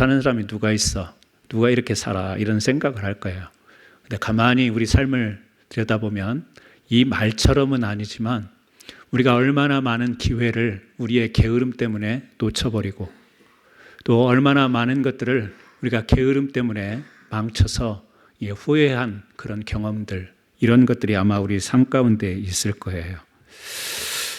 사는 사람이 누가 있어? 누가 이렇게 살아? 이런 생각을 할 거예요. 근데 가만히 우리 삶을 들여다보면 이 말처럼은 아니지만 우리가 얼마나 많은 기회를 우리의 게으름 때문에 놓쳐버리고 또 얼마나 많은 것들을 우리가 게으름 때문에 망쳐서 후회한 그런 경험들, 이런 것들이 아마 우리 삶 가운데 있을 거예요.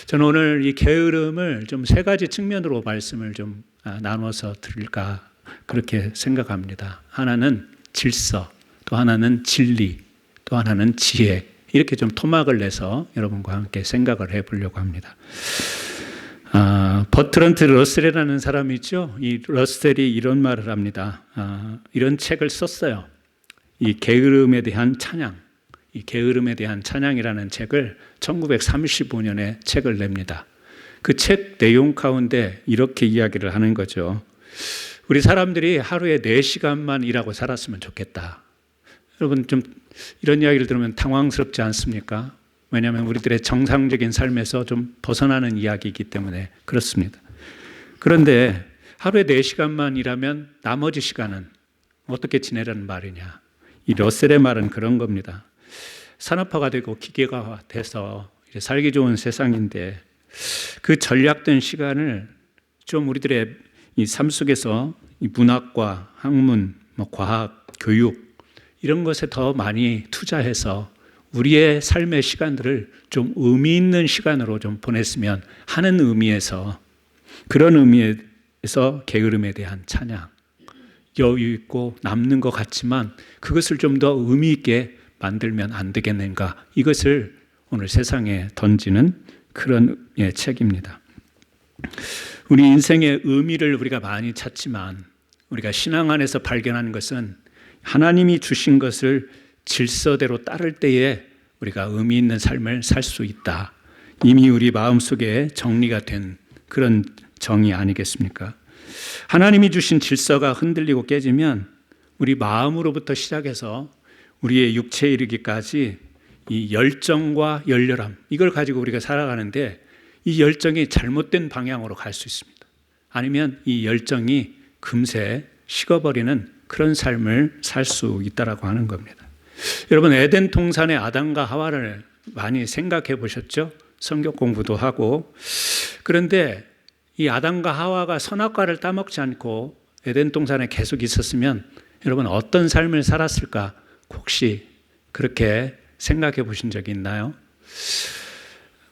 저는 오늘 이 게으름을 좀 세 가지 측면으로 말씀을 좀 나눠서 드릴까 그렇게 생각합니다. 하나는 질서, 또 하나는 진리, 또 하나는 지혜, 이렇게 좀 토막을 내서 여러분과 함께 생각을 해보려고 합니다. 버트런트 러셀이라는 사람이 있죠. 이 러셀이 이런 말을 합니다. 이런 책을 썼어요. 이 게으름에 대한 찬양, 이 게으름에 대한 찬양이라는 책을 1935년에 책을 냅니다. 그 책 내용 가운데 이렇게 이야기를 하는 거죠. 우리 사람들이 하루에 4시간만 일하고 살았으면 좋겠다. 여러분 좀 이런 이야기를 들으면 당황스럽지 않습니까? 왜냐하면 우리들의 정상적인 삶에서 좀 벗어나는 이야기이기 때문에 그렇습니다. 그런데 하루에 4시간만 일하면 나머지 시간은 어떻게 지내라는 말이냐. 이 러셀의 말은 그런 겁니다. 산업화가 되고 기계가 돼서 이제 살기 좋은 세상인데 그 전략된 시간을 좀 우리들의 이 삶 속에서 이 문학과 학문, 과학, 교육 이런 것에 더 많이 투자해서 우리의 삶의 시간들을 좀 의미 있는 시간으로 좀 보냈으면 하는 의미에서, 그런 의미에서 게으름에 대한 찬양, 여유 있고 남는 것 같지만 그것을 좀 더 의미 있게 만들면 안 되겠는가, 이것을 오늘 세상에 던지는 그런 책입니다. 우리 인생의 의미를 우리가 많이 찾지만 우리가 신앙 안에서 발견하는 것은 하나님이 주신 것을 질서대로 따를 때에 우리가 의미 있는 삶을 살 수 있다. 이미 우리 마음속에 정리가 된 그런 정의 아니겠습니까? 하나님이 주신 질서가 흔들리고 깨지면 우리 마음으로부터 시작해서 우리의 육체에 이르기까지 이 열정과 열렬함, 이걸 가지고 우리가 살아가는데 이 열정이 잘못된 방향으로 갈 수 있습니다. 아니면 이 열정이 금세 식어버리는 그런 삶을 살 수 있다라고 하는 겁니다. 여러분, 에덴 동산의 아담과 하와를 많이 생각해 보셨죠? 성경 공부도 하고. 그런데 이 아담과 하와가 선악과를 따먹지 않고 에덴 동산에 계속 있었으면 여러분 어떤 삶을 살았을까? 혹시 그렇게 생각해 보신 적이 있나요?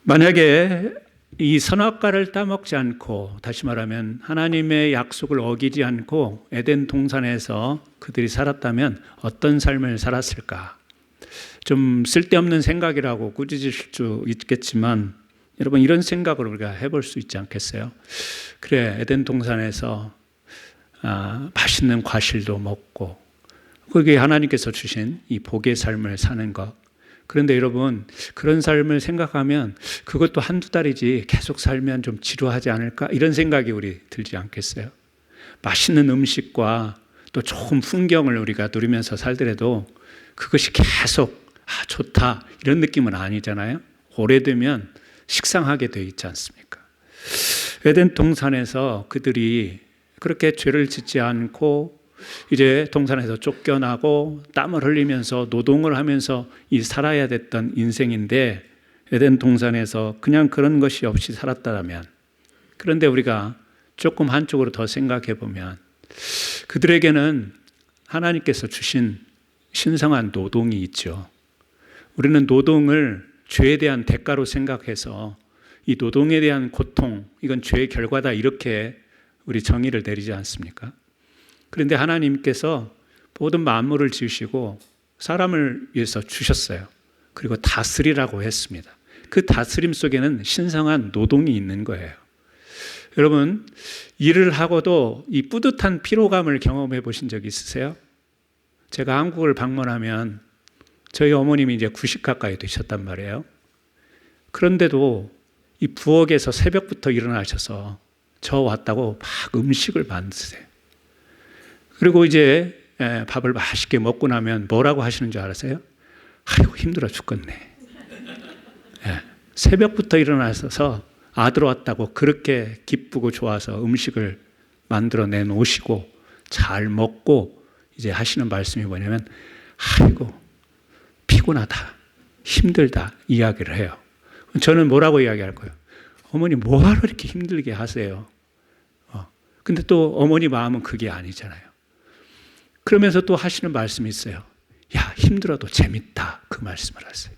만약에 이 선악과를 따먹지 않고, 다시 말하면 하나님의 약속을 어기지 않고 에덴 동산에서 그들이 살았다면 어떤 삶을 살았을까? 좀 쓸데없는 생각이라고 꾸짖으실 수 있겠지만 여러분, 이런 생각을 우리가 해볼 수 있지 않겠어요? 그래, 에덴 동산에서 맛있는 과실도 먹고 그게 하나님께서 주신 이 복의 삶을 사는 것. 그런데 여러분, 그런 삶을 생각하면 그것도 한두 달이지 계속 살면 좀 지루하지 않을까? 이런 생각이 우리 들지 않겠어요? 맛있는 음식과 또 좋은 풍경을 우리가 누리면서 살더라도 그것이 계속 좋다 이런 느낌은 아니잖아요. 오래되면 식상하게 돼 있지 않습니까? 에덴 동산에서 그들이 그렇게 죄를 짓지 않고 이제 동산에서 쫓겨나고 땀을 흘리면서 노동을 하면서 살아야 됐던 인생인데 에덴 동산에서 그냥 그런 것이 없이 살았다면, 그런데 우리가 조금 한쪽으로 더 생각해 보면 그들에게는 하나님께서 주신 신성한 노동이 있죠. 우리는 노동을 죄에 대한 대가로 생각해서 이 노동에 대한 고통, 이건 죄의 결과다, 이렇게 우리 정의를 내리지 않습니까? 그런데 하나님께서 모든 만물을 지으시고 사람을 위해서 주셨어요. 그리고 다스리라고 했습니다. 그 다스림 속에는 신성한 노동이 있는 거예요. 여러분, 일을 하고도 이 뿌듯한 피로감을 경험해 보신 적 있으세요? 제가 한국을 방문하면 저희 어머님이 이제 90 가까이 되셨단 말이에요. 그런데도 이 부엌에서 새벽부터 일어나셔서 저 왔다고 막 음식을 만드세요. 그리고 이제 밥을 맛있게 먹고 나면 뭐라고 하시는 줄 알았어요? 아이고, 힘들어 죽겠네. 새벽부터 일어나셔서 아들 왔다고 그렇게 기쁘고 좋아서 음식을 만들어 내놓으시고 잘 먹고 이제 하시는 말씀이 뭐냐면, 아이고 피곤하다, 힘들다 이야기를 해요. 저는 뭐라고 이야기할 거예요? 어머니 뭐하러 이렇게 힘들게 하세요? 근데 또 어머니 마음은 그게 아니잖아요. 그러면서 또 하시는 말씀이 있어요. 야, 힘들어도 재밌다, 그 말씀을 하세요.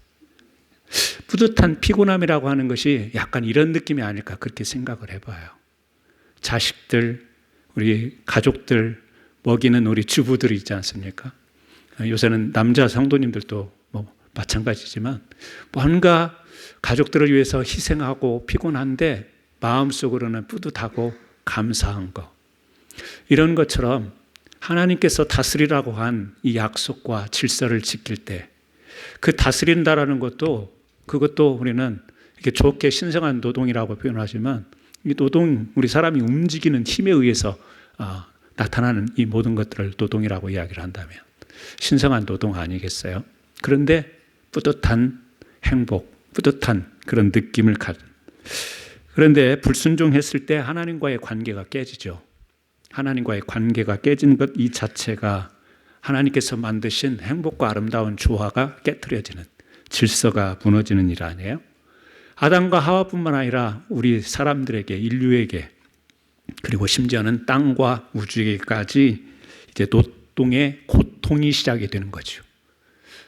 뿌듯한 피곤함이라고 하는 것이 약간 이런 느낌이 아닐까, 그렇게 생각을 해봐요. 자식들, 우리 가족들 먹이는 우리 주부들이 있지 않습니까? 요새는 남자 성도님들도 뭐 마찬가지지만 뭔가 가족들을 위해서 희생하고 피곤한데 마음속으로는 뿌듯하고 감사한 거. 이런 것처럼 하나님께서 다스리라고 한 이 약속과 질서를 지킬 때 그 다스린다라는 것도, 그것도 우리는 이렇게 좋게 신성한 노동이라고 표현하지만, 이 노동, 우리 사람이 움직이는 힘에 의해서 나타나는 이 모든 것들을 노동이라고 이야기를 한다면 신성한 노동 아니겠어요? 그런데 뿌듯한 행복, 뿌듯한 그런 느낌을 가진. 그런데 불순종했을 때 하나님과의 관계가 깨지죠. 하나님과의 관계가 깨지는 것 이 자체가 하나님께서 만드신 행복과 아름다운 조화가 깨트려지는, 질서가 무너지는 일 아니에요? 아담과 하와뿐만 아니라 우리 사람들에게, 인류에게, 그리고 심지어는 땅과 우주에게까지 이제 노동의 고통이 시작이 되는 거죠.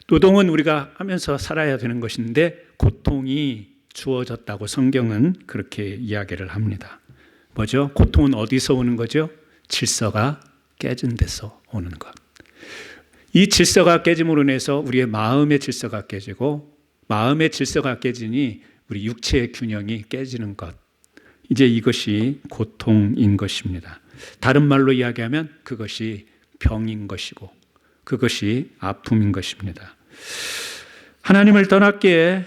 노동은 우리가 하면서 살아야 되는 것인데 고통이 주어졌다고 성경은 그렇게 이야기를 합니다. 뭐죠? 고통은 어디서 오는 거죠? 질서가 깨진 데서 오는 것. 이 질서가 깨짐으로 인해서 우리의 마음의 질서가 깨지고, 마음의 질서가 깨지니 우리 육체의 균형이 깨지는 것. 이제 이것이 고통인 것입니다. 다른 말로 이야기하면 그것이 병인 것이고 그것이 아픔인 것입니다. 하나님을 떠났기에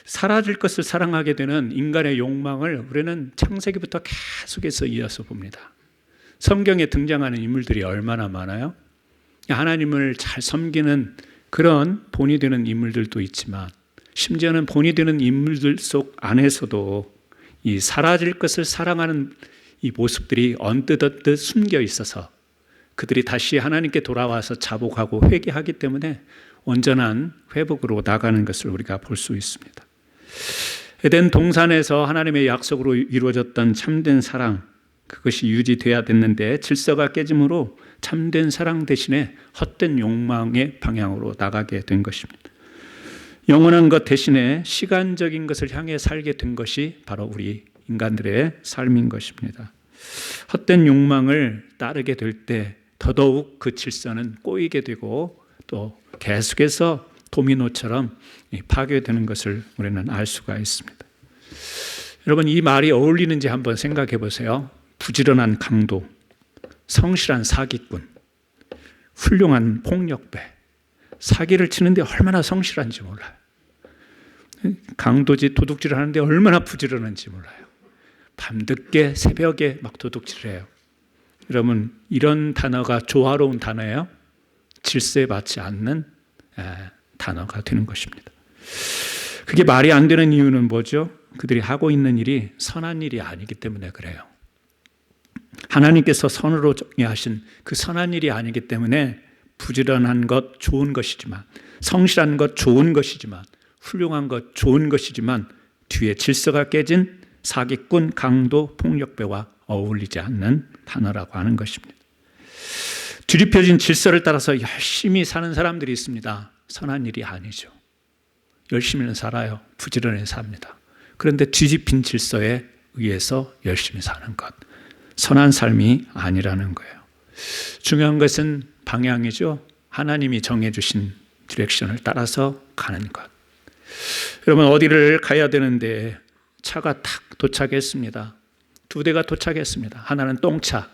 사라질 것을 사랑하게 되는 인간의 욕망을 우리는 창세기부터 계속해서 이어서 봅니다. 성경에 등장하는 인물들이 얼마나 많아요? 하나님을 잘 섬기는 그런 본이 되는 인물들도 있지만, 심지어는 본이 되는 인물들 속 안에서도 이 사라질 것을 사랑하는 이 모습들이 언뜻 숨겨 있어서 그들이 다시 하나님께 돌아와서 자복하고 회개하기 때문에 온전한 회복으로 나가는 것을 우리가 볼 수 있습니다. 에덴 동산에서 하나님의 약속으로 이루어졌던 참된 사랑, 그것이 유지돼야 됐는데 질서가 깨짐으로 참된 사랑 대신에 헛된 욕망의 방향으로 나가게 된 것입니다. 영원한 것 대신에 시간적인 것을 향해 살게 된 것이 바로 우리 인간들의 삶인 것입니다. 헛된 욕망을 따르게 될 때 더더욱 그 질서는 꼬이게 되고 또 계속해서 도미노처럼 파괴되는 것을 우리는 알 수가 있습니다. 여러분, 이 말이 어울리는지 한번 생각해 보세요. 부지런한 강도, 성실한 사기꾼, 훌륭한 폭력배, 사기를 치는데 얼마나 성실한지 몰라요. 강도짓, 도둑질을 하는데 얼마나 부지런한지 몰라요. 밤늦게 새벽에 막 도둑질을 해요. 여러분, 이런 단어가 조화로운 단어예요? 질서에 맞지 않는 단어가 되는 것입니다. 그게 말이 안 되는 이유는 뭐죠? 그들이 하고 있는 일이 선한 일이 아니기 때문에 그래요. 하나님께서 선으로 정의하신 그 선한 일이 아니기 때문에 부지런한 것 좋은 것이지만, 성실한 것 좋은 것이지만, 훌륭한 것 좋은 것이지만 뒤에 질서가 깨진 사기꾼, 강도, 폭력배와 어울리지 않는 단어라고 하는 것입니다. 뒤집혀진 질서를 따라서 열심히 사는 사람들이 있습니다. 선한 일이 아니죠. 열심히는 살아요. 부지런히 삽니다. 그런데 뒤집힌 질서에 의해서 열심히 사는 것, 선한 삶이 아니라는 거예요. 중요한 것은 방향이죠. 하나님이 정해주신 디렉션을 따라서 가는 것. 여러분, 어디를 가야 되는데 차가 탁 도착했습니다. 2대가 도착했습니다. 하나는 똥차,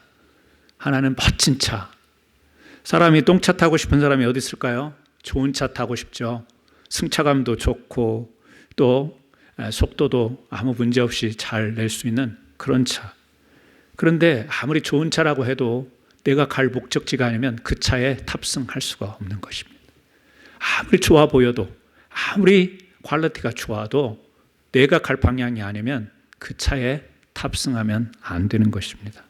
하나는 멋진 차. 사람이 똥차 타고 싶은 사람이 어디 있을까요? 좋은 차 타고 싶죠. 승차감도 좋고 또 속도도 아무 문제 없이 잘 낼 수 있는 그런 차. 그런데 아무리 좋은 차라고 해도 내가 갈 목적지가 아니면 그 차에 탑승할 수가 없는 것입니다. 아무리 좋아 보여도, 아무리 퀄리티가 좋아도 내가 갈 방향이 아니면 그 차에 탑승하면 안 되는 것입니다.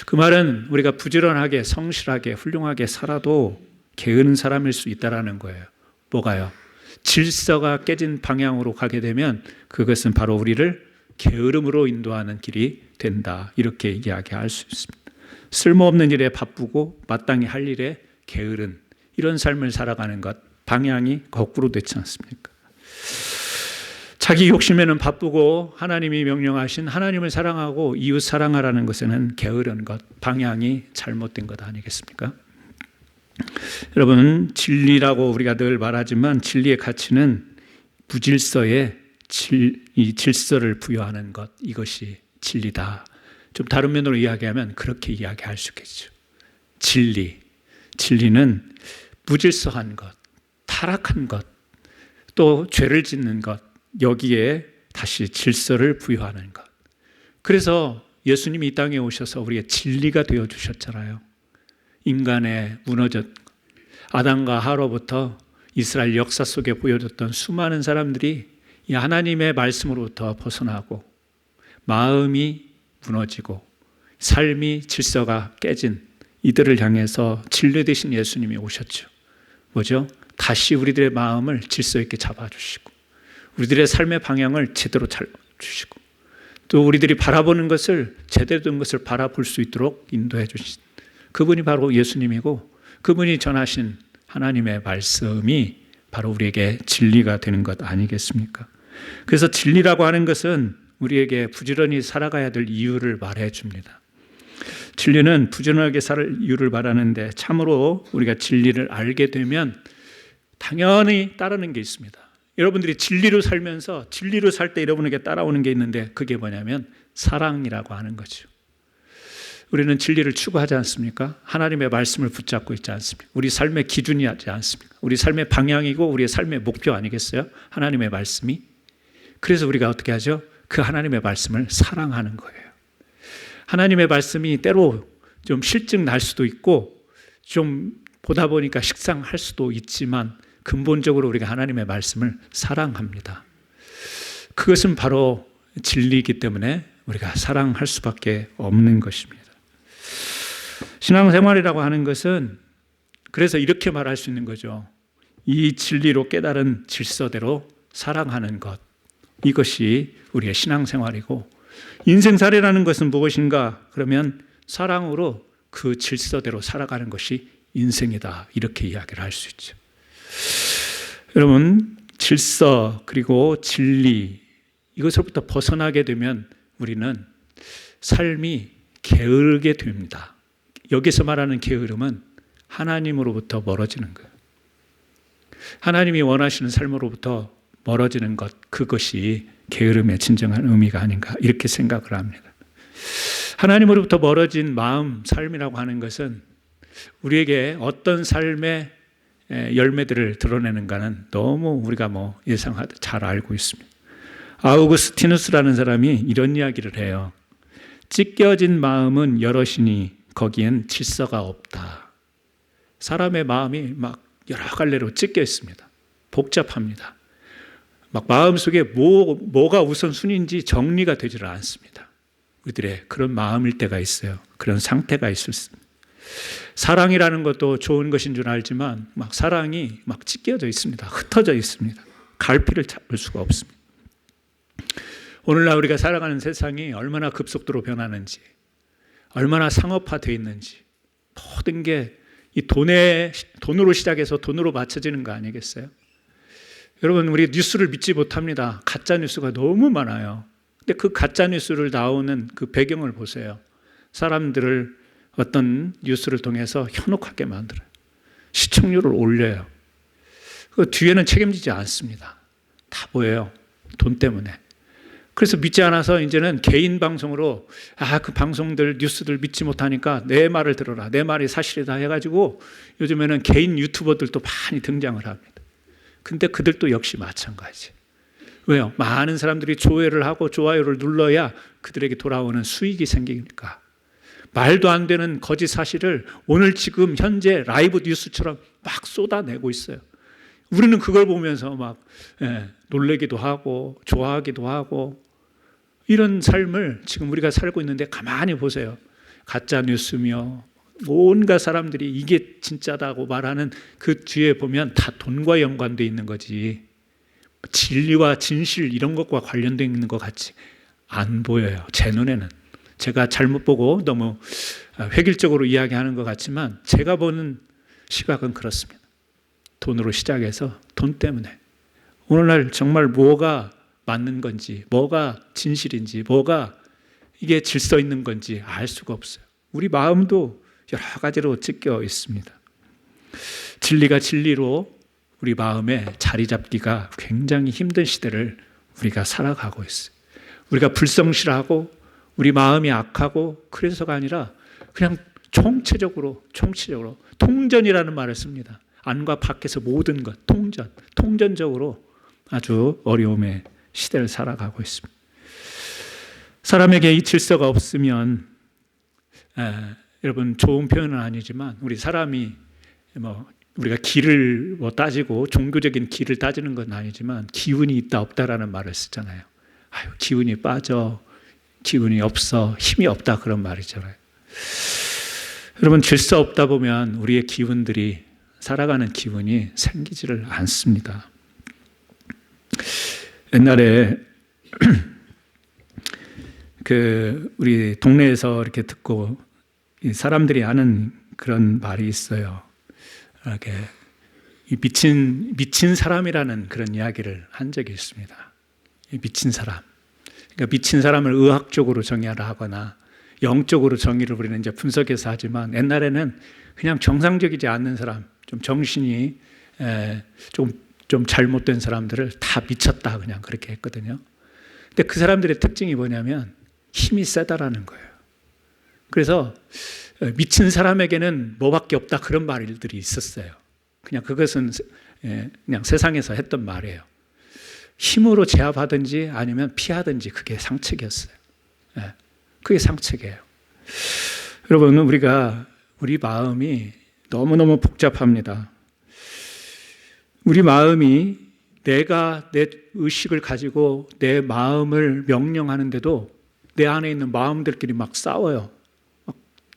그 말은 우리가 부지런하게 성실하게 훌륭하게 살아도 게으른 사람일 수 있다라는 거예요. 뭐가요? 질서가 깨진 방향으로 가게 되면 그것은 바로 우리를 게으름으로 인도하는 길이 된다. 이렇게 이야기할 수 있습니다. 쓸모없는 일에 바쁘고 마땅히 할 일에 게으른 이런 삶을 살아가는 것, 방향이 거꾸로 되지 않습니까? 자기 욕심에는 바쁘고 하나님이 명령하신 하나님을 사랑하고 이웃 사랑하라는 것에는 게으른 것, 방향이 잘못된 것 아니겠습니까? 여러분, 진리라고 우리가 늘 말하지만 진리의 가치는 무질서에 이 질서를 부여하는 것, 이것이 진리다. 좀 다른 면으로 이야기하면 그렇게 이야기할 수 있겠죠. 진리는 무질서한 것, 타락한 것, 또 죄를 짓는 것, 여기에 다시 질서를 부여하는 것. 그래서 예수님이 이 땅에 오셔서 우리의 진리가 되어주셨잖아요. 인간의 무너졌 아담과 하로부터 이스라엘 역사 속에 보여줬던 수많은 사람들이 이 하나님의 말씀으로부터 벗어나고 마음이 무너지고 삶이 질서가 깨진 이들을 향해서 진리 되신 예수님이 오셨죠. 뭐죠? 다시 우리들의 마음을 질서 있게 잡아주시고 우리들의 삶의 방향을 제대로 잡아주시고 또 우리들이 바라보는 것을 제대로 된 것을 바라볼 수 있도록 인도해 주신 그분이 바로 예수님이고 그분이 전하신 하나님의 말씀이 바로 우리에게 진리가 되는 것 아니겠습니까? 그래서 진리라고 하는 것은 우리에게 부지런히 살아가야 될 이유를 말해 줍니다. 진리는 부지런하게 살 이유를 말하는데 참으로 우리가 진리를 알게 되면 당연히 따르는 게 있습니다. 여러분들이 진리로 살면서 진리로 살 때 여러분에게 따라오는 게 있는데 그게 뭐냐면 사랑이라고 하는 거죠. 우리는 진리를 추구하지 않습니까? 하나님의 말씀을 붙잡고 있지 않습니까? 우리 삶의 기준이 하지 않습니까? 우리 삶의 방향이고 우리의 삶의 목표 아니겠어요? 하나님의 말씀이. 그래서 우리가 어떻게 하죠? 그 하나님의 말씀을 사랑하는 거예요. 하나님의 말씀이 때로 좀 실증 날 수도 있고 좀 보다 보니까 식상할 수도 있지만 근본적으로 우리가 하나님의 말씀을 사랑합니다. 그것은 바로 진리이기 때문에 우리가 사랑할 수밖에 없는 것입니다. 신앙생활이라고 하는 것은 그래서 이렇게 말할 수 있는 거죠. 이 진리로 깨달은 질서대로 사랑하는 것, 이것이 우리의 신앙생활이고 인생살이라는 것은 무엇인가? 그러면 사랑으로 그 질서대로 살아가는 것이 인생이다. 이렇게 이야기를 할 수 있죠. 여러분, 질서 그리고 진리 이것으로부터 벗어나게 되면 우리는 삶이 게으르게 됩니다. 여기서 말하는 게으름은 하나님으로부터 멀어지는 거예요. 하나님이 원하시는 삶으로부터 멀어지는 것, 그것이 게으름의 진정한 의미가 아닌가 이렇게 생각을 합니다. 하나님으로부터 멀어진 마음, 삶이라고 하는 것은 우리에게 어떤 삶의 열매들을 드러내는가는 너무 우리가 예상하듯 잘 알고 있습니다. 아우구스티누스라는 사람이 이런 이야기를 해요. 찢겨진 마음은 여럿이니 거기엔 질서가 없다. 사람의 마음이 막 여러 갈래로 찢겨 있습니다. 복잡합니다. 막 마음속에 뭐가 우선순위인지 정리가 되지를 않습니다. 우리들의 그런 마음일 때가 있어요. 그런 상태가 있을 수 있습니다. 사랑이라는 것도 좋은 것인 줄 알지만 막 사랑이 막 찢겨져 있습니다. 흩어져 있습니다. 갈피를 잡을 수가 없습니다. 오늘날 우리가 살아가는 세상이 얼마나 급속도로 변하는지, 얼마나 상업화되어 있는지, 모든 게 이 돈으로 시작해서 돈으로 맞춰지는 거 아니겠어요? 여러분, 우리 뉴스를 믿지 못합니다. 가짜 뉴스가 너무 많아요. 근데 그 가짜 뉴스를 나오는 그 배경을 보세요. 사람들을 어떤 뉴스를 통해서 현혹하게 만들어요. 시청률을 올려요. 그 뒤에는 책임지지 않습니다. 다 보여요. 돈 때문에. 그래서 믿지 않아서 이제는 개인 방송으로 그 방송들 뉴스들 믿지 못하니까 내 말을 들어라. 내 말이 사실이다 해가지고 요즘에는 개인 유튜버들도 많이 등장을 합니다. 근데 그들도 역시 마찬가지. 왜요? 많은 사람들이 조회를 하고 좋아요를 눌러야 그들에게 돌아오는 수익이 생기니까. 말도 안 되는 거짓 사실을 오늘 지금 현재 라이브 뉴스처럼 막 쏟아내고 있어요. 우리는 그걸 보면서 막 놀래기도 하고 좋아하기도 하고 이런 삶을 지금 우리가 살고 있는데 가만히 보세요. 가짜 뉴스며 온갖 사람들이 이게 진짜다고 말하는 그 뒤에 보면 다 돈과 연관되어 있는 거지, 진리와 진실 이런 것과 관련되어 있는 것 같이 안 보여요. 제 눈에는. 제가 잘못 보고 너무 획일적으로 이야기하는 것 같지만 제가 보는 시각은 그렇습니다. 돈으로 시작해서 돈 때문에 오늘날 정말 뭐가 맞는 건지, 뭐가 진실인지, 뭐가 이게 질서 있는 건지 알 수가 없어요. 우리 마음도 여러 가지로 찢겨 있습니다. 진리가 진리로 우리 마음에 자리 잡기가 굉장히 힘든 시대를 우리가 살아가고 있어요. 우리가 불성실하고 우리 마음이 악하고 그래서가 아니라 그냥 총체적으로 통전이라는 말을 씁니다. 안과 밖에서 모든 것, 통전적으로 아주 어려움의 시대를 살아가고 있습니다. 사람에게 이 질서가 없으면 여러분 좋은 표현은 아니지만 우리 사람이 우리가 길을 따지고 종교적인 길을 따지는 건 아니지만 기운이 있다 없다라는 말을 쓰잖아요. 기운이 빠져, 기운이 없어, 힘이 없다 그런 말이잖아요. 여러분 질서 없다 보면 우리의 기운들이 살아가는 기운이 생기지를 않습니다. 옛날에 우리 동네에서 이렇게 듣고 사람들이 하는 그런 말이 있어요. 이렇게 미친 사람이라는 그런 이야기를 한 적이 있습니다. 미친 사람. 그러니까 미친 사람을 의학적으로 정의하라 하거나 영적으로 정의를 우리는 이제 분석해서 하지만 옛날에는 그냥 정상적이지 않는 사람, 좀 정신이 좀 잘못된 사람들을 다 미쳤다 그냥 그렇게 했거든요. 근데 그 사람들의 특징이 뭐냐면 힘이 세다라는 거예요. 그래서 미친 사람에게는 뭐밖에 없다 그런 말들이 있었어요. 그냥 그것은 그냥 세상에서 했던 말이에요. 힘으로 제압하든지 아니면 피하든지 그게 상책이었어요. 그게 상책이에요. 여러분 우리 마음이 너무너무 복잡합니다. 우리 마음이 내가 내 의식을 가지고 내 마음을 명령하는데도 내 안에 있는 마음들끼리 막 싸워요.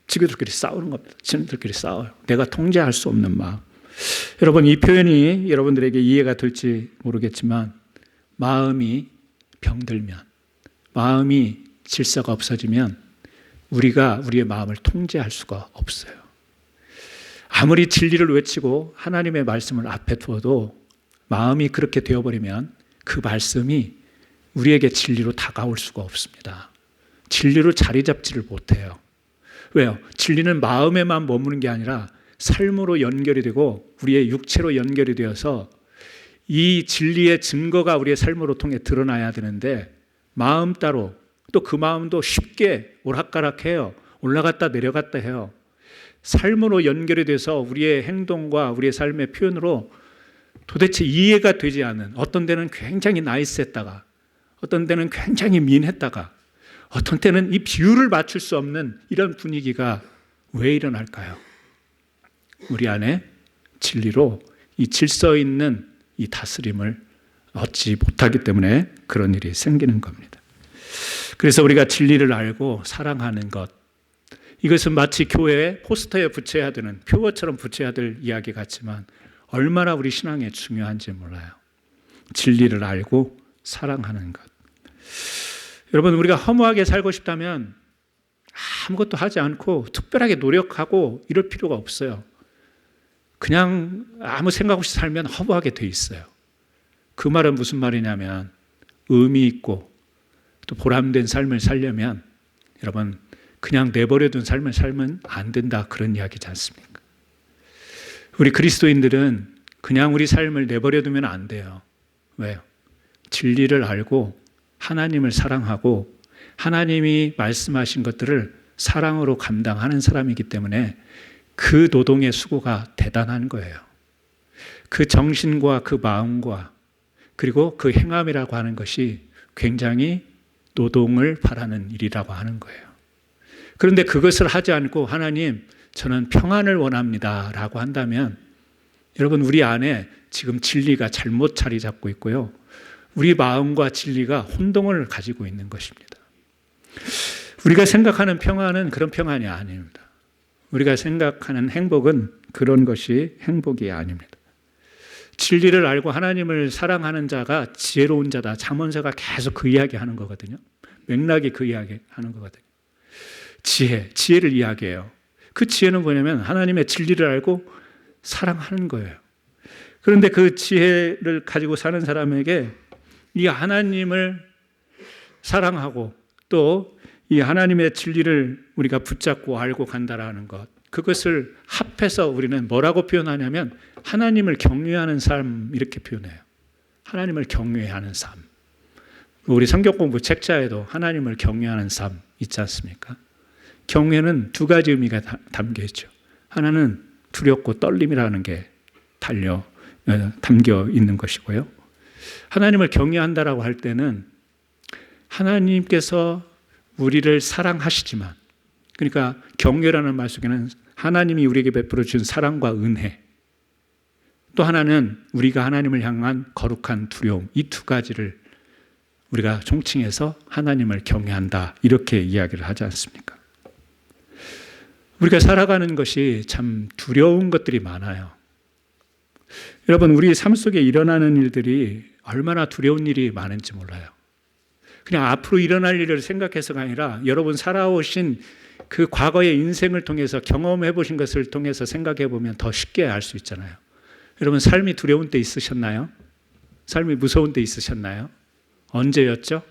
지그들끼리 싸우는 겁니다. 지네들끼리 싸워요. 내가 통제할 수 없는 마음. 여러분 이 표현이 여러분들에게 이해가 될지 모르겠지만 마음이 병들면, 마음이 질서가 없어지면 우리가 우리의 마음을 통제할 수가 없어요. 아무리 진리를 외치고 하나님의 말씀을 앞에 두어도 마음이 그렇게 되어버리면 그 말씀이 우리에게 진리로 다가올 수가 없습니다. 진리로 자리 잡지를 못해요. 왜요? 진리는 마음에만 머무는 게 아니라 삶으로 연결이 되고 우리의 육체로 연결이 되어서 이 진리의 증거가 우리의 삶으로 통해 드러나야 되는데 마음 따로 또 그 마음도 쉽게 오락가락해요. 올라갔다 내려갔다 해요. 삶으로 연결이 돼서 우리의 행동과 우리의 삶의 표현으로 도대체 이해가 되지 않는, 어떤 데는 굉장히 나이스했다가 어떤 데는 굉장히 민했다가 어떤 때는 이 비율을 맞출 수 없는 이런 분위기가 왜 일어날까요? 우리 안에 진리로 이 질서 있는 이 다스림을 얻지 못하기 때문에 그런 일이 생기는 겁니다. 그래서 우리가 진리를 알고 사랑하는 것, 이것은 마치 교회에 포스터에 붙여야 되는, 표어처럼 붙여야 될 이야기 같지만 얼마나 우리 신앙에 중요한지 몰라요. 진리를 알고 사랑하는 것. 여러분 우리가 허무하게 살고 싶다면 아무것도 하지 않고 특별하게 노력하고 이럴 필요가 없어요. 그냥 아무 생각 없이 살면 허무하게 돼 있어요. 그 말은 무슨 말이냐면 의미 있고 또 보람된 삶을 살려면 여러분 그냥 내버려둔 삶을 살면 안 된다 그런 이야기지 않습니까? 우리 그리스도인들은 그냥 우리 삶을 내버려두면 안 돼요. 왜요? 진리를 알고 하나님을 사랑하고 하나님이 말씀하신 것들을 사랑으로 감당하는 사람이기 때문에 그 노동의 수고가 대단한 거예요. 그 정신과 그 마음과 그리고 그 행함이라고 하는 것이 굉장히 노동을 바라는 일이라고 하는 거예요. 그런데 그것을 하지 않고 하나님 저는 평안을 원합니다 라고 한다면 여러분 우리 안에 지금 진리가 잘못 자리 잡고 있고요. 우리 마음과 진리가 혼동을 가지고 있는 것입니다. 우리가 생각하는 평안은 그런 평안이 아닙니다. 우리가 생각하는 행복은 그런 것이 행복이 아닙니다. 진리를 알고 하나님을 사랑하는 자가 지혜로운 자다. 잠언서가 계속 그 이야기하는 거거든요. 맥락이 그 이야기하는 거거든요. 지혜를 이야기해요. 그 지혜는 뭐냐면 하나님의 진리를 알고 사랑하는 거예요. 그런데 그 지혜를 가지고 사는 사람에게 이 하나님을 사랑하고 또 이 하나님의 진리를 우리가 붙잡고 알고 간다라는 것, 그것을 합해서 우리는 뭐라고 표현하냐면 하나님을 경외하는 삶, 이렇게 표현해요. 하나님을 경외하는 삶. 우리 성경 공부 책자에도 하나님을 경외하는 삶 있지 않습니까? 경외는 두 가지 의미가 담겨 있죠. 하나는 두렵고 떨림이라는 게 담겨 있는 것이고요. 하나님을 경외한다라고 할 때는 하나님께서 우리를 사랑하시지만, 그러니까 경외라는 말 속에는 하나님이 우리에게 베풀어 준 사랑과 은혜, 또 하나는 우리가 하나님을 향한 거룩한 두려움, 이 두 가지를 우리가 총칭해서 하나님을 경외한다, 이렇게 이야기를 하지 않습니까? 우리가 살아가는 것이 참 두려운 것들이 많아요. 여러분, 우리 삶 속에 일어나는 일들이 얼마나 두려운 일이 많은지 몰라요. 그냥 앞으로 일어날 일을 생각해서가 아니라 여러분 살아오신 그 과거의 인생을 통해서 경험해 보신 것을 통해서 생각해 보면 더 쉽게 알 수 있잖아요. 여러분, 삶이 두려운 때 있으셨나요? 삶이 무서운 때 있으셨나요? 언제였죠?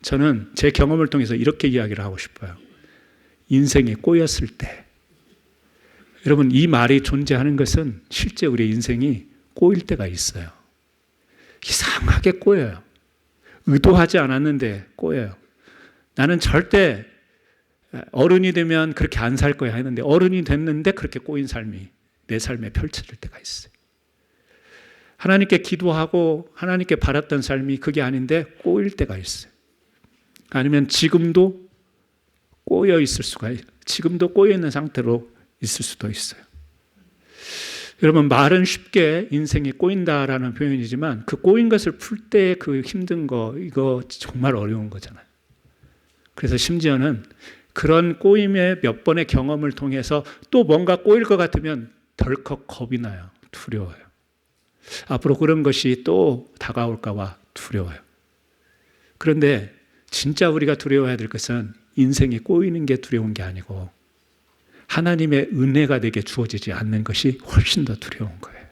저는 제 경험을 통해서 이렇게 이야기를 하고 싶어요. 인생이 꼬였을 때. 여러분, 이 말이 존재하는 것은 실제 우리 인생이 꼬일 때가 있어요. 이상하게 꼬여요. 의도하지 않았는데 꼬여요. 나는 절대 어른이 되면 그렇게 안 살 거야 했는데 어른이 됐는데 그렇게 꼬인 삶이 내 삶에 펼쳐질 때가 있어요. 하나님께 기도하고 하나님께 바랐던 삶이 그게 아닌데 꼬일 때가 있어요. 아니면 지금도 꼬여 있을 수가 있어요. 지금도 꼬여 있는 상태로 있을 수도 있어요. 여러분, 말은 쉽게 인생이 꼬인다라는 표현이지만 그 꼬인 것을 풀 때 그 힘든 거, 이거 정말 어려운 거잖아요. 그래서 심지어는 그런 꼬임의 몇 번의 경험을 통해서 또 뭔가 꼬일 것 같으면 덜컥 겁이 나요. 두려워요. 앞으로 그런 것이 또 다가올까 봐 두려워요. 그런데 진짜 우리가 두려워해야 될 것은 인생이 꼬이는 게 두려운 게 아니고 하나님의 은혜가 내게 주어지지 않는 것이 훨씬 더 두려운 거예요.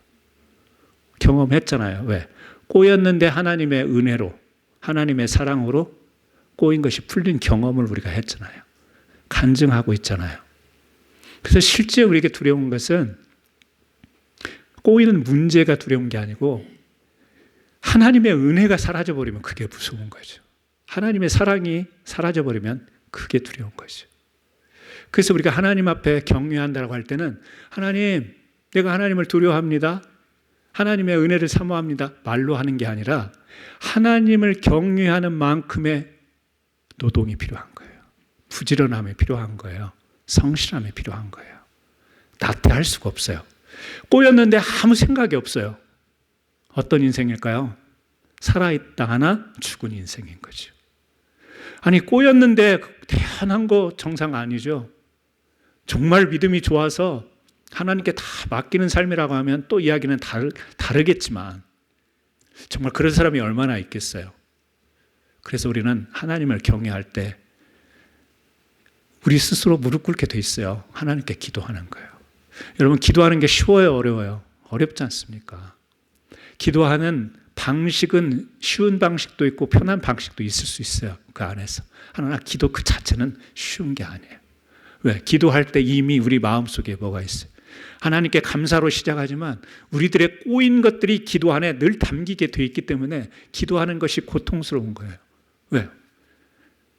경험했잖아요. 왜? 꼬였는데 하나님의 은혜로, 하나님의 사랑으로 꼬인 것이 풀린 경험을 우리가 했잖아요. 간증하고 있잖아요. 그래서 실제 우리에게 두려운 것은 꼬이는 문제가 두려운 게 아니고 하나님의 은혜가 사라져버리면 그게 무서운 거죠. 하나님의 사랑이 사라져버리면 그게 두려운 거죠. 그래서 우리가 하나님 앞에 경외한다고 할 때는 하나님, 내가 하나님을 두려워합니다. 하나님의 은혜를 사모합니다. 말로 하는 게 아니라 하나님을 경외하는 만큼의 노동이 필요한 거예요. 부지런함이 필요한 거예요. 성실함이 필요한 거예요. 나태할 수가 없어요. 꼬였는데 아무 생각이 없어요. 어떤 인생일까요? 살아있다 하나 죽은 인생인 거죠. 아니, 꼬였는데 태어난 거 정상 아니죠. 정말 믿음이 좋아서 하나님께 다 맡기는 삶이라고 하면 또 이야기는 다르겠지만 정말 그런 사람이 얼마나 있겠어요. 그래서 우리는 하나님을 경외할 때 우리 스스로 무릎 꿇게 돼 있어요. 하나님께 기도하는 거예요. 여러분, 기도하는 게 쉬워요, 어려워요? 어렵지 않습니까? 기도하는 방식은 쉬운 방식도 있고 편한 방식도 있을 수 있어요. 그 안에서. 하나, 기도 그 자체는 쉬운 게 아니에요. 왜? 기도할 때 이미 우리 마음속에 뭐가 있어요? 하나님께 감사로 시작하지만 우리들의 꼬인 것들이 기도 안에 늘 담기게 돼 있기 때문에 기도하는 것이 고통스러운 거예요. 왜?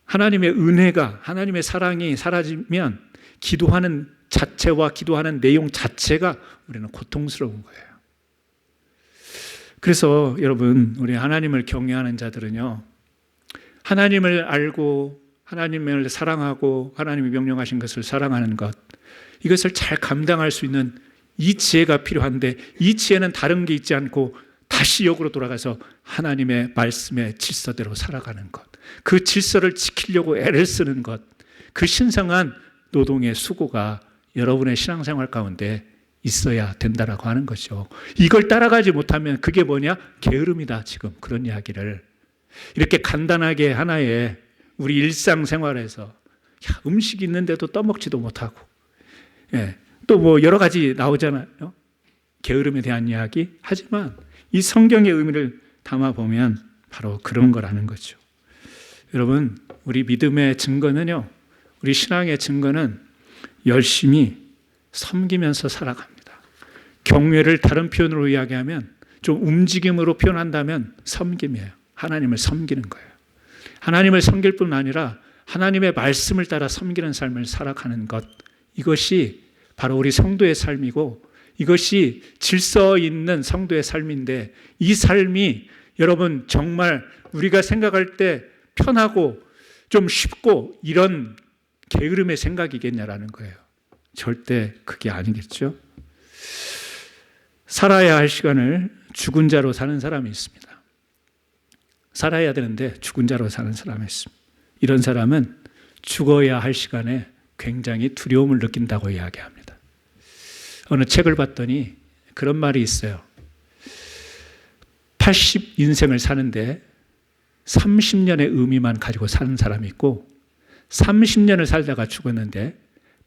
하나님의 은혜가, 하나님의 사랑이 사라지면 기도하는 자체와 기도하는 내용 자체가 우리는 고통스러운 거예요. 그래서 여러분, 우리 하나님을 경외하는 자들은요, 하나님을 알고 하나님을 사랑하고 하나님이 명령하신 것을 사랑하는 것, 이것을 잘 감당할 수 있는 이 지혜가 필요한데 이 지혜는 다른 게 있지 않고 다시 역으로 돌아가서 하나님의 말씀의 질서대로 살아가는 것, 그 질서를 지키려고 애를 쓰는 것, 그 신성한 노동의 수고가 여러분의 신앙생활 가운데 있어야 된다라고 하는 거죠. 이걸 따라가지 못하면 그게 뭐냐? 게으름이다. 지금 그런 이야기를 이렇게 간단하게 하나의 우리 일상생활에서 음식이 있는데도 떠먹지도 못하고, 또 뭐 여러 가지 나오잖아요. 게으름에 대한 이야기. 하지만 이 성경의 의미를 담아보면 바로 그런 거라는 거죠. 여러분, 우리 믿음의 증거는요, 우리 신앙의 증거는 열심히 섬기면서 살아갑니다. 경외를 다른 표현으로 이야기하면, 좀 움직임으로 표현한다면 섬김이에요. 하나님을 섬기는 거예요. 하나님을 섬길 뿐 아니라 하나님의 말씀을 따라 섬기는 삶을 살아가는 것, 이것이 바로 우리 성도의 삶이고, 이것이 질서 있는 성도의 삶인데, 이 삶이 여러분 정말 우리가 생각할 때 편하고 좀 쉽고 이런 게으름의 생각이겠냐라는 거예요. 절대 그게 아니겠죠. 살아야 할 시간을 죽은 자로 사는 사람이 있습니다. 살아야 되는데 죽은 자로 사는 사람이 있습니다. 이런 사람은 죽어야 할 시간에 굉장히 두려움을 느낀다고 이야기합니다. 어느 책을 봤더니 그런 말이 있어요. 80인생을 사는데 30년의 의미만 가지고 사는 사람이 있고, 30년을 살다가 죽었는데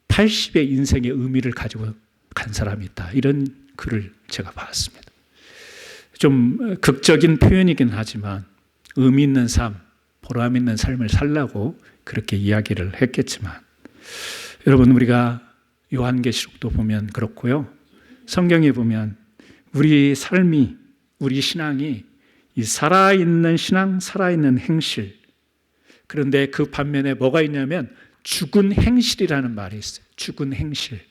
80의 인생의 의미를 가지고 간 사람이 있다. 이런 글을 제가 봤습니다. 좀 극적인 표현이긴 하지만 의미 있는 삶, 보람 있는 삶을 살라고 그렇게 이야기를 했겠지만, 여러분, 우리가 요한계시록도 보면 그렇고요, 성경에 보면 우리 삶이, 우리 신앙이 이 살아있는 신앙, 살아있는 행실, 그런데 그 반면에 뭐가 있냐면 죽은 행실이라는 말이 있어요. 죽은 행실.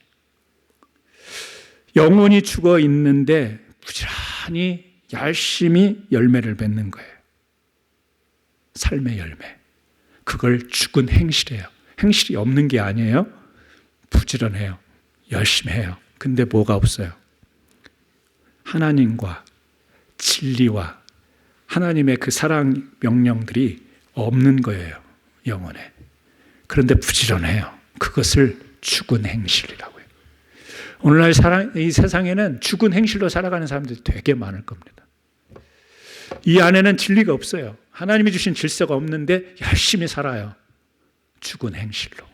영혼이 죽어 있는데 부지런히 열심히 열매를 맺는 거예요. 삶의 열매. 그걸 죽은 행실이에요. 행실이 없는 게 아니에요. 부지런해요. 열심히 해요. 근데 뭐가 없어요? 하나님과 진리와 하나님의 그 사랑 명령들이 없는 거예요. 영혼에. 그런데 부지런해요. 그것을 죽은 행실이라고 해요. 오늘날 이 세상에는 죽은 행실로 살아가는 사람들이 되게 많을 겁니다. 이 안에는 진리가 없어요. 하나님이 주신 질서가 없는데 열심히 살아요. 죽은 행실로.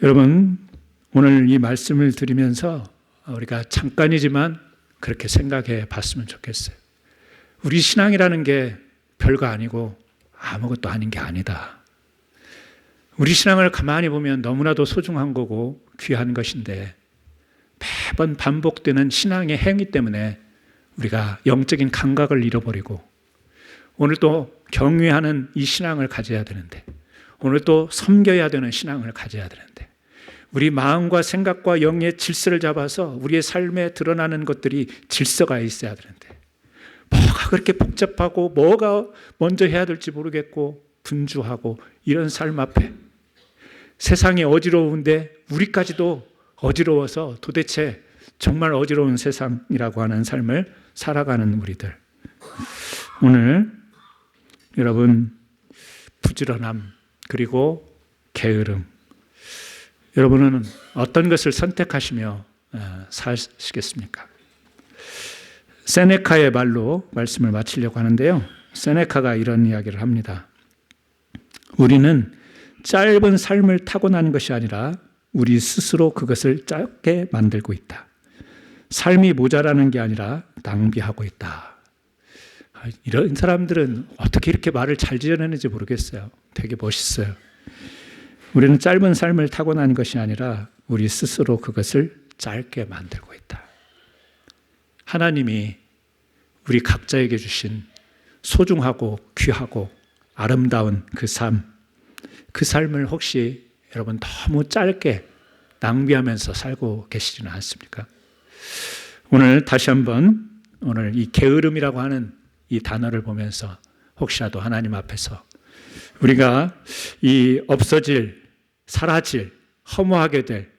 여러분, 오늘 이 말씀을 들으면서 우리가 잠깐이지만 그렇게 생각해 봤으면 좋겠어요. 우리 신앙이라는 게 별거 아니고 아무것도 아닌 게 아니다. 우리 신앙을 가만히 보면 너무나도 소중한 거고 귀한 것인데, 매번 반복되는 신앙의 행위 때문에 우리가 영적인 감각을 잃어버리고, 오늘 또 경외하는 이 신앙을 가져야 되는데, 오늘 또 섬겨야 되는 신앙을 가져야 되는데, 우리 마음과 생각과 영의 질서를 잡아서 우리의 삶에 드러나는 것들이 질서가 있어야 되는데, 뭐가 그렇게 복잡하고 뭐가 먼저 해야 될지 모르겠고 분주하고 이런 삶 앞에 세상이 어지러운데 우리까지도 어지러워서 도대체 정말 어지러운 세상이라고 하는 삶을 살아가는 우리들. 오늘 여러분, 부지런함 그리고 게으름, 여러분은 어떤 것을 선택하시며 사시겠습니까? 세네카의 말로 말씀을 마치려고 하는데요, 세네카가 이런 이야기를 합니다. 우리는 짧은 삶을 타고나는 것이 아니라 우리 스스로 그것을 짧게 만들고 있다. 삶이 모자라는 게 아니라 낭비하고 있다. 이런 사람들은 어떻게 이렇게 말을 잘 지어내는지 모르겠어요. 되게 멋있어요. 우리는 짧은 삶을 타고난 것이 아니라 우리 스스로 그것을 짧게 만들고 있다. 하나님이 우리 각자에게 주신 소중하고 귀하고 아름다운 그 삶을 혹시 여러분 너무 짧게 낭비하면서 살고 계시지는 않습니까? 오늘 다시 한번 오늘 이 게으름이라고 하는 이 단어를 보면서 혹시라도 하나님 앞에서 우리가 이 없어질, 사라질, 허무하게 될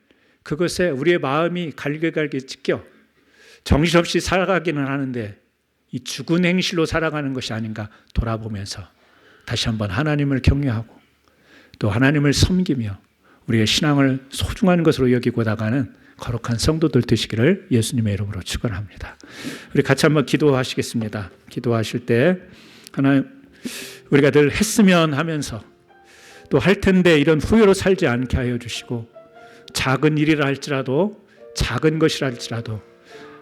그것에 우리의 마음이 갈기갈기 찢겨 정신없이 살아가기는 하는데 이 죽은 행실로 살아가는 것이 아닌가 돌아보면서 다시 한번 하나님을 경외하고 또 하나님을 섬기며 우리의 신앙을 소중한 것으로 여기고 나가는 거룩한 성도들 되시기를 예수님의 이름으로 축원합니다. 우리 같이 한번 기도하시겠습니다. 기도하실 때 우리가 늘 했으면 하면서 또 할 텐데 이런 후회로 살지 않게 하여 주시고, 작은 일이라 할지라도 작은 것이라 할지라도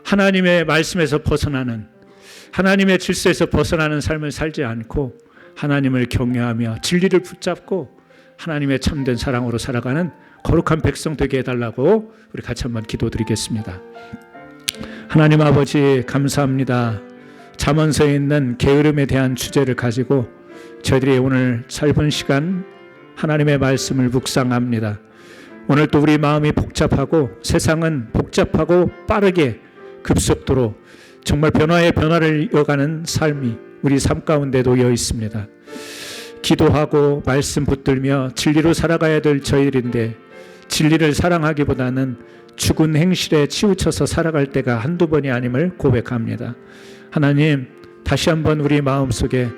하나님의 말씀에서 벗어나는, 하나님의 질서에서 벗어나는 삶을 살지 않고 하나님을 경외하며 진리를 붙잡고 하나님의 참된 사랑으로 살아가는 거룩한 백성 되게 해달라고 우리 같이 한번 기도드리겠습니다. 하나님 아버지, 감사합니다. 잠언서에 있는 게으름에 대한 주제를 가지고 저희들이 오늘 짧은 시간 하나님의 말씀을 묵상합니다. 오늘 또 우리 마음이 복잡하고 세상은 복잡하고 빠르게 급속도로 정말 변화의 변화를 이어가는 삶이 우리 삶 가운데 놓여 있습니다. 기도하고 말씀 붙들며 진리로 살아가야 될 저희들인데 진리를 사랑하기보다는 죽은 행실에 치우쳐서 살아갈 때가 한두 번이 아님을 고백합니다. 하나님, 다시 한번 우리 마음속에